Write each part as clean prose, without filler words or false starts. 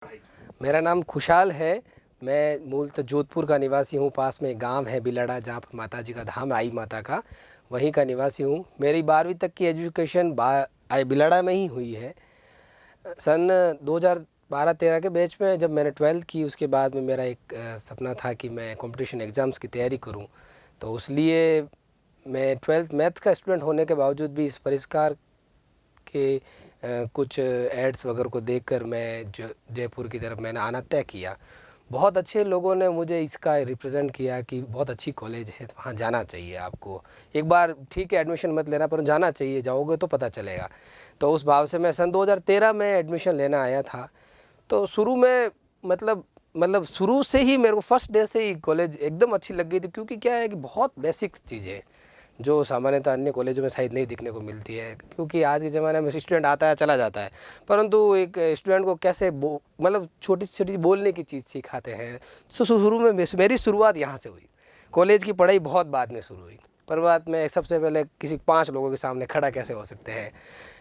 मेरा नाम खुशहाल है। मैं मूलतः जोधपुर का निवासी हूँ। पास में एक गाँव है बिलड़ा, जहाँ पर माता जी का धाम है, आई माता का, वहीं का निवासी हूँ। मेरी 12वीं तक की एजुकेशन आई बिलड़ा में ही हुई है। सन 2012-13 के बैच में जब मैंने 12th की, उसके बाद में मेरा एक सपना था कि मैं कंपटीशन एग्ज़ाम्स की तैयारी करूं। तो उसलिए मैं 12th मैथ्स का स्टूडेंट होने के बावजूद भी इस परिष्कार के कुछ एड्स वगैरह को देखकर मैं जयपुर की तरफ मैंने आना तय किया। बहुत अच्छे लोगों ने मुझे इसका रिप्रेजेंट किया कि बहुत अच्छी कॉलेज है, तो वहाँ जाना चाहिए आपको। एक बार ठीक है एडमिशन मत लेना, पर जाना चाहिए, जाओगे तो पता चलेगा। तो उस भाव से मैं सन 2013 में एडमिशन लेना आया था। तो शुरू में मतलब शुरू से ही मेरे को फर्स्ट डे से ही कॉलेज एकदम अच्छी लग गई थी, क्योंकि क्या है कि बहुत बेसिक चीज़ें जो सामान्यतः अन्य कॉलेजों में शायद नहीं दिखने को मिलती है। क्योंकि आज के ज़माने में स्टूडेंट आता है चला जाता है, परंतु एक स्टूडेंट को कैसे मतलब छोटी छोटी बोलने की चीज़ सिखाते हैं। शुरू में मेरी शुरुआत यहाँ से हुई। कॉलेज की पढ़ाई बहुत बाद में शुरू हुई, पर बात में सबसे पहले किसी 5 लोगों के सामने खड़ा कैसे हो सकते हैं।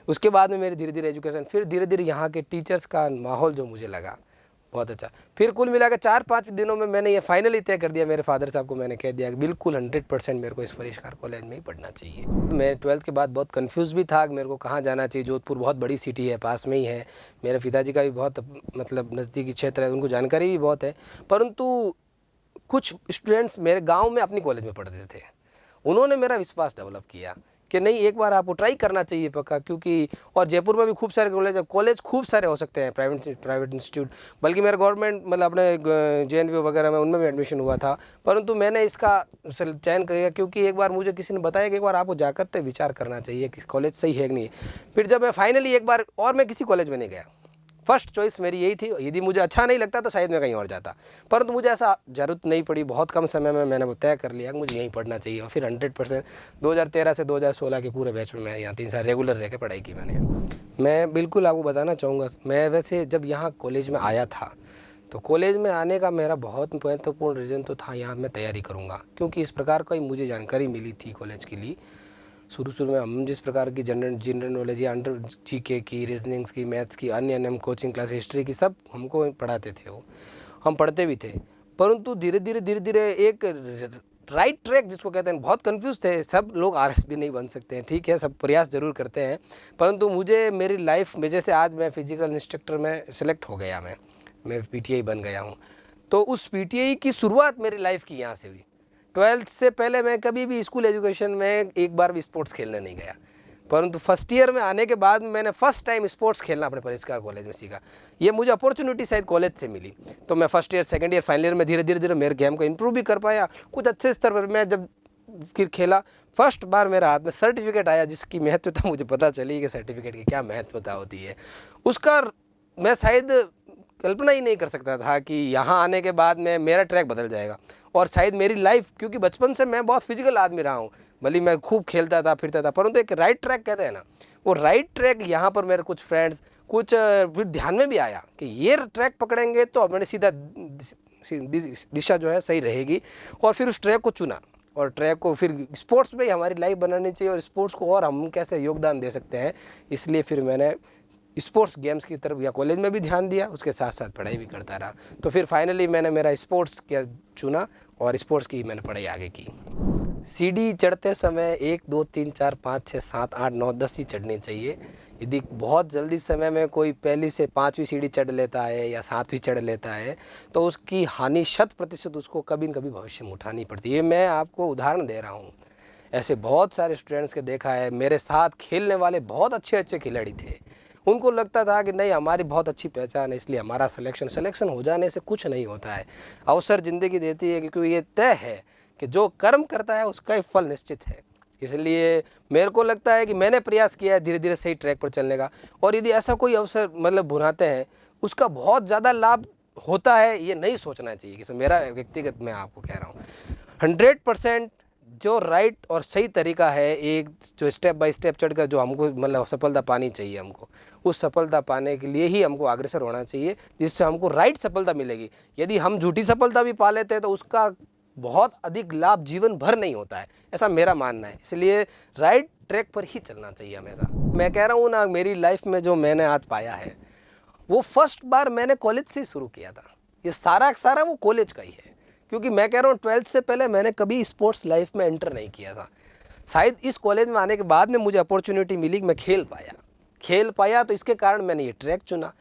उसके बाद में मेरी धीरे धीरे एजुकेशन, फिर धीरे धीरे यहाँ के टीचर्स का माहौल जो मुझे लगा बहुत अच्छा। फिर कुल मिलाकर 4-5 दिनों में मैंने ये फाइनली तय कर दिया, मेरे फादर साहब को मैंने कह दिया कि बिल्कुल 100% मेरे को इस परिष्कार कॉलेज में ही पढ़ना चाहिए। मैं 12th के बाद बहुत कंफ्यूज भी था कि मेरे को कहाँ जाना चाहिए। जोधपुर बहुत बड़ी सिटी है, पास में ही है। मेरे पिताजी का भी बहुत मतलब नज़दीकी क्षेत्र है, उनको जानकारी भी बहुत है। परंतु कुछ स्टूडेंट्स मेरे गाँव में अपनी कॉलेज में पढ़ते थे, उन्होंने मेरा विश्वास डेवलप किया कि नहीं, एक बार आपको ट्राई करना चाहिए पक्का। क्योंकि और जयपुर में भी खूब सारे कॉलेज खूब सारे हो सकते हैं, प्राइवेट इंस्टीट्यूट। बल्कि मेरा गवर्नमेंट मतलब अपने JNV वगैरह में उनमें भी एडमिशन हुआ था, परंतु मैंने इसका चयन किया क्योंकि एक बार मुझे किसी ने बताया कि एक बार आपको जाकर तो विचार करना चाहिए कि कॉलेज सही है कि नहीं। फिर जब मैं फाइनली एक बार, और मैं किसी कॉलेज में नहीं गया, फर्स्ट चॉइस मेरी यही थी। यदि मुझे अच्छा नहीं लगता तो शायद मैं कहीं और जाता, परंतु मुझे ऐसा ज़रूरत नहीं पड़ी। बहुत कम समय में मैंने वो तय कर लिया कि मुझे यहीं पढ़ना चाहिए। और फिर 100% 2013 से 2016 के पूरे बैच में मैं यहाँ 3 साल रेगुलर रह के पढ़ाई की मैंने। मैं बिल्कुल आपको बताना चाहूँगा, मैं वैसे जब यहाँ कॉलेज में आया था, तो कॉलेज में आने का मेरा बहुत महत्वपूर्ण रीज़न तो था, यहाँ मैं तैयारी करूँगा। क्योंकि इस प्रकार का ही मुझे जानकारी मिली थी कॉलेज के लिए। शुरू में हम जिस प्रकार की जनरल नॉलेज या अंडर GK की, रीजनिंग्स की, मैथ्स की, अन्य अन्य कोचिंग क्लास, हिस्ट्री की, सब हमको पढ़ाते थे। वो हम पढ़ते भी थे। परंतु धीरे धीरे एक राइट ट्रैक जिसको कहते हैं, बहुत कंफ्यूज थे। सब लोग RSB नहीं बन सकते हैं, ठीक है, सब प्रयास जरूर करते हैं, परंतु मुझे मेरी लाइफ में, जैसे आज मैं फिजिकल इंस्ट्रक्टर में सेलेक्ट हो गया, मैं PTI बन गया हूँ। तो उस PTI की शुरुआत मेरी लाइफ की यहाँ से हुई। 12th से पहले मैं कभी भी स्कूल एजुकेशन में एक बार भी स्पोर्ट्स खेलने नहीं गया, परंतु फर्स्ट ईयर में आने के बाद मैंने फर्स्ट टाइम स्पोर्ट्स खेलना अपने परिष्कार कॉलेज में सीखा। ये मुझे अपॉर्चुनिटी शायद कॉलेज से मिली। तो मैं first year, second year, final year में धीरे धीरे मेरे गेम को इंप्रूव भी कर पाया। कुछ अच्छे स्तर पर मैं जब फिर खेला, फर्स्ट बार मेरे हाथ में सर्टिफिकेट आया, जिसकी महत्वता मुझे पता चली कि सर्टिफिकेट की क्या महत्वता होती है। उसका मैं शायद कल्पना ही नहीं कर सकता था कि यहाँ आने के बाद में मेरा ट्रैक बदल जाएगा, और शायद मेरी लाइफ, क्योंकि बचपन से मैं बहुत फिजिकल आदमी रहा हूँ, भले मैं खूब खेलता था फिरता था, परंतु एक राइट ट्रैक कहते हैं ना, वो राइट ट्रैक यहाँ पर मेरे कुछ फ्रेंड्स कुछ फिर ध्यान में भी आया कि ये ट्रैक पकड़ेंगे तो मैंने सीधा दिशा जो है सही रहेगी। और फिर उस ट्रैक को चुना, और ट्रैक को फिर स्पोर्ट्स में ही हमारी लाइफ बनानी चाहिए, और स्पोर्ट्स को और हम कैसे योगदान दे सकते हैं, इसलिए फिर मैंने स्पोर्ट्स गेम्स की तरफ या कॉलेज में भी ध्यान दिया, उसके साथ साथ पढ़ाई भी करता रहा। तो फिर फाइनली मैंने मेरा स्पोर्ट्स क्या चुना, और स्पोर्ट्स की मैंने पढ़ाई आगे की। सीढ़ी चढ़ते समय 1 2 3 4 5 6 7 8 9 10 ही चढ़नी चाहिए। यदि बहुत जल्दी समय में कोई पहली से 5वीं सीढ़ी चढ़ लेता है या 7वीं चढ़ लेता है, तो उसकी हानि 100% उसको कभी न कभी भविष्य में उठानी पड़ती है। मैं आपको उदाहरण दे रहा हूँ, ऐसे बहुत सारे स्टूडेंट्स के देखा है। मेरे साथ खेलने वाले बहुत अच्छे अच्छे खिलाड़ी थे, उनको लगता था कि नहीं, हमारी बहुत अच्छी पहचान है, इसलिए हमारा सिलेक्शन हो जाने से कुछ नहीं होता है। अवसर ज़िंदगी देती है, क्योंकि ये तय है कि जो कर्म करता है उसका ही फल निश्चित है। इसलिए मेरे को लगता है कि मैंने प्रयास किया है धीरे धीरे सही ट्रैक पर चलने का, और यदि ऐसा कोई अवसर मतलब भुनाते हैं, उसका बहुत ज़्यादा लाभ होता है, ये नहीं सोचना चाहिए। कि मेरा व्यक्तिगत मैं आपको कह रहा हूँ, 100% जो राइट और सही तरीका है, एक जो स्टेप बाय स्टेप चढ़कर जो हमको मतलब सफलता पानी चाहिए, हमको उस सफलता पाने के लिए ही हमको अग्रसर होना चाहिए, जिससे हमको राइट सफलता मिलेगी। यदि हम झूठी सफलता भी पा लेते हैं तो उसका बहुत अधिक लाभ जीवन भर नहीं होता है, ऐसा मेरा मानना है। इसलिए राइट ट्रैक पर ही चलना चाहिए हमेशा। मैं कह रहा हूँ ना, मेरी लाइफ में जो मैंने आज पाया है वो फर्स्ट बार मैंने कॉलेज से ही शुरू किया था। ये सारा का सारा वो कॉलेज का ही है, क्योंकि मैं कह रहा हूँ 12th से पहले मैंने कभी स्पोर्ट्स लाइफ में एंटर नहीं किया था। शायद इस कॉलेज में आने के बाद में मुझे अपॉर्चुनिटी मिली कि मैं खेल पाया तो इसके कारण मैंने ये ट्रैक चुना।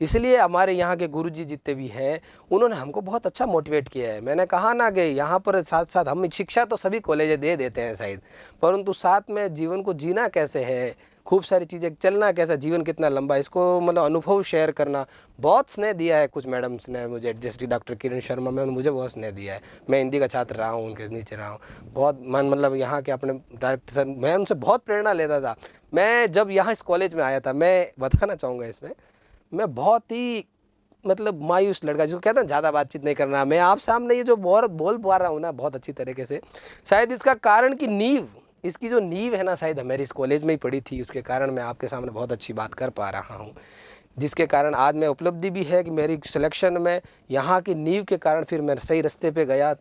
इसलिए हमारे यहाँ के गुरुजी जितने भी हैं उन्होंने हमको बहुत अच्छा मोटिवेट किया है। मैंने कहा ना कि यहाँ पर साथ साथ हम शिक्षा तो सभी कॉलेज दे देते हैं शायद, परंतु साथ में जीवन को जीना कैसे है, खूब सारी चीज़ें चलना कैसा, जीवन कितना लंबा, इसको मतलब अनुभव शेयर करना, बहुत स्नेह दिया है कुछ मैडम्स ने मुझे, जैसे डॉक्टर किरण शर्मा मैम ने मुझे बहुत स्नेह दिया है। मैं हिंदी का छात्र रहा हूँ, उनके नीचे रहा हूँ, बहुत मतलब यहाँ के अपने डायरेक्टर सर, मैं उनसे बहुत प्रेरणा लेता था। मैं जब यहाँ इस कॉलेज में आया था, मैं बताना चाहूँगा इसमें, मैं बहुत ही मतलब मायूस लड़का, जिसको कहते हैं ज़्यादा बातचीत नहीं करना। मैं आप सामने ये जो बोल पा रहा हूँ ना बहुत अच्छी तरीके से, शायद इसका कारण कि नींव, इसकी जो नींव है ना शायद मेरी इस कॉलेज में ही पड़ी थी, उसके कारण मैं आपके सामने बहुत अच्छी बात कर पा रहा हूँ, जिसके कारण आज मैं उपलब्धि भी है कि मेरी सिलेक्शन में यहाँ की नींव के कारण फिर मैं सही रास्ते पे गया।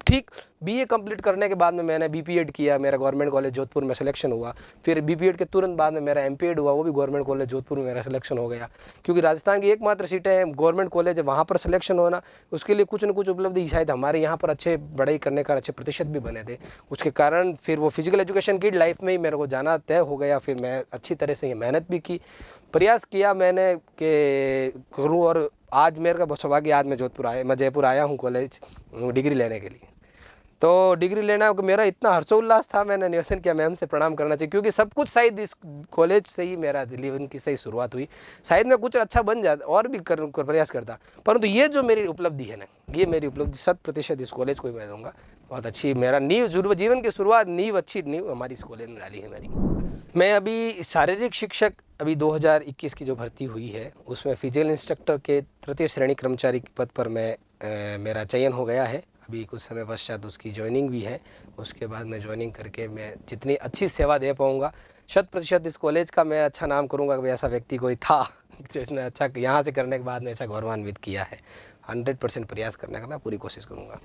ठीक बीए कंप्लीट करने के बाद में मैंने बीपीएड किया, मेरा गवर्नमेंट कॉलेज जोधपुर में सिलेक्शन हुआ। फिर बीपीएड के तुरंत बाद में मेरा एमपीएड हुआ, वो भी गवर्नमेंट कॉलेज जोधपुर में मेरा सिलेक्शन हो गया। क्योंकि राजस्थान की एकमात्र सीटें हैं गवर्नमेंट कॉलेज है, वहाँ पर सिलेक्शन होना, उसके लिए कुछ न कुछ उपलब्धि शायद हमारे यहाँ पर अच्छे पढ़ाई करने का अच्छे प्रतिशत भी बने थे। उसके कारण फिर वो फिजिकल एजुकेशन की लाइफ में ही मेरे को जाना तय हो गया। फिर मैं अच्छी तरह से ये मेहनत भी की, प्रयास किया मैंने कि करूँ, और आज मेरे का सौभाग्य, आज मैं जयपुर आया हूँ कॉलेज डिग्री लेने के लिए। तो डिग्री लेना मेरा इतना हर्षोल्लास था, मैंने निवेदन किया मैम से प्रणाम करना चाहिए, क्योंकि सब कुछ शायद इस कॉलेज से ही मेरा जीवन की सही शुरुआत हुई। शायद मैं कुछ अच्छा बन जाता और भी प्रयास करता, परंतु ये जो मेरी उपलब्धि है ना, ये मेरी उपलब्धि 100% इस कॉलेज को ही मैं दूंगा। बहुत अच्छी मेरा नींव, जीवन की शुरुआत नींव, अच्छी नींव हमारी इस कॉलेज में डाली है मेरी। मैं अभी शारीरिक शिक्षक, अभी 2021 की जो भर्ती हुई है उसमें फिजिकल इंस्ट्रक्टर के तृतीय श्रेणी कर्मचारी के पद पर मेरा चयन हो गया है। अभी कुछ समय पश्चात उसकी ज्वाइनिंग भी है। उसके बाद मैं ज्वाइनिंग करके मैं जितनी अच्छी सेवा दे पाऊँगा, 100% इस कॉलेज का मैं अच्छा नाम करूँगा कि ऐसा व्यक्ति कोई था जिसने अच्छा यहाँ से करने के बाद में ऐसा गौरवान्वित किया है। 100% प्रयास करने का मैं पूरी कोशिश करूँगा।